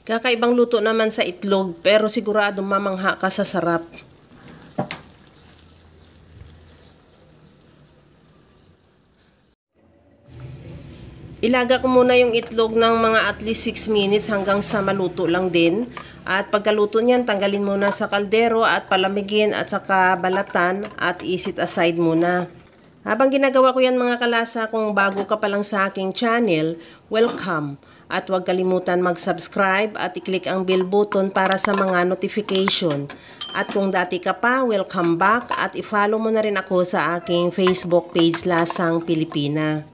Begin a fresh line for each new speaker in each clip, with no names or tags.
Kakaibang luto naman sa itlog, pero sigurado mamangha ka sa sarap. Ilaga ko muna yung itlog ng mga at least 6 minutes hanggang sa maluto lang din. At pagkaluto niyan, tanggalin muna sa kaldero at palamigin at saka balatan at isit aside muna. Habang ginagawa ko yan mga kalasa, kung bago ka pa lang sa aking channel, welcome. At huwag kalimutan mag-subscribe at i-click ang bell button para sa mga notification. At kung dati ka pa, welcome back at i-follow mo na rin ako sa aking Facebook page Lasang Pilipina.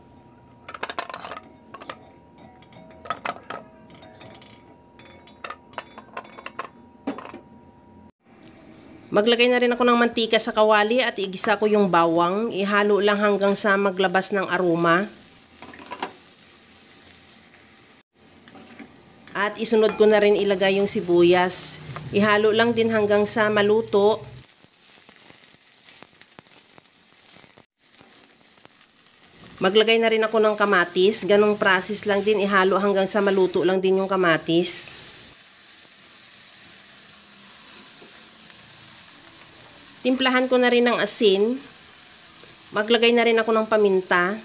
Maglagay na rin ako ng mantika sa kawali at igisa ko yung bawang. Ihalo lang hanggang sa maglabas ng aroma. At isunod ko na rin ilagay yung sibuyas. Ihalo lang din hanggang sa maluto. Maglagay na rin ako ng kamatis. Ganong process lang din. Ihalo hanggang sa maluto lang din yung kamatis. Timplahan ko na rin ng asin. Maglagay na rin ako ng paminta.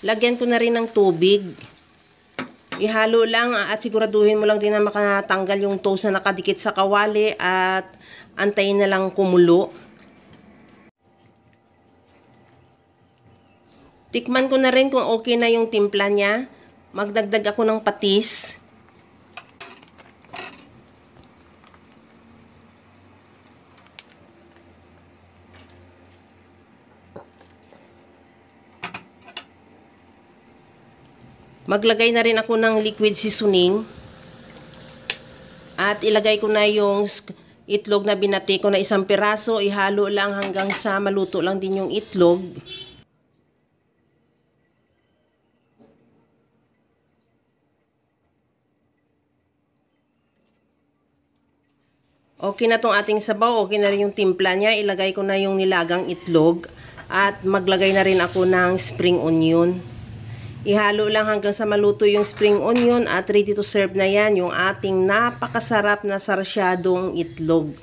Lagyan ko na rin ng tubig. Ihalo lang at siguraduhin mo lang din na makatanggal yung toast na nakadikit sa kawali at antayin na lang kumulo. Tikman ko na rin kung okay na yung timpla niya. Magdagdag ako ng patis. Maglagay na rin ako ng liquid seasoning. At ilagay ko na yung itlog na binati ko na 1 piraso. Ihalo lang hanggang sa maluto lang din yung itlog. Okay na tong ating sabaw, okay na rin yung timpla niya. Ilagay ko na yung nilagang itlog at maglagay na rin ako ng spring onion. Ihalo lang hanggang sa maluto yung spring onion at ready to serve na yan yung ating napakasarap na sarsyadong itlog.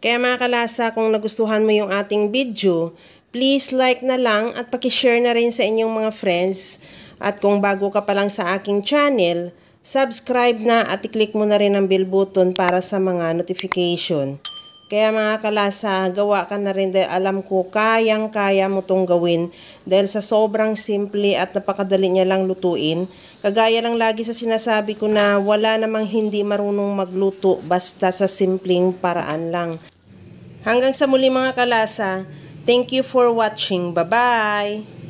Kaya mga kalasa, kung nagustuhan mo yung ating video, please like na lang at pakishare na rin sa inyong mga friends. At kung bago ka pa lang sa aking channel, subscribe na at i-click mo na rin ang bell button para sa mga notification. Kaya mga kalasa, gawa ka na rin dahil alam ko kayang-kaya mo itong gawin dahil sa sobrang simple at napakadali niya lang lutuin. Kagaya lang lagi sa sinasabi ko na wala namang hindi marunong magluto basta sa simpleng paraan lang. Hanggang sa muli mga kalasa, thank you for watching. Bye-bye!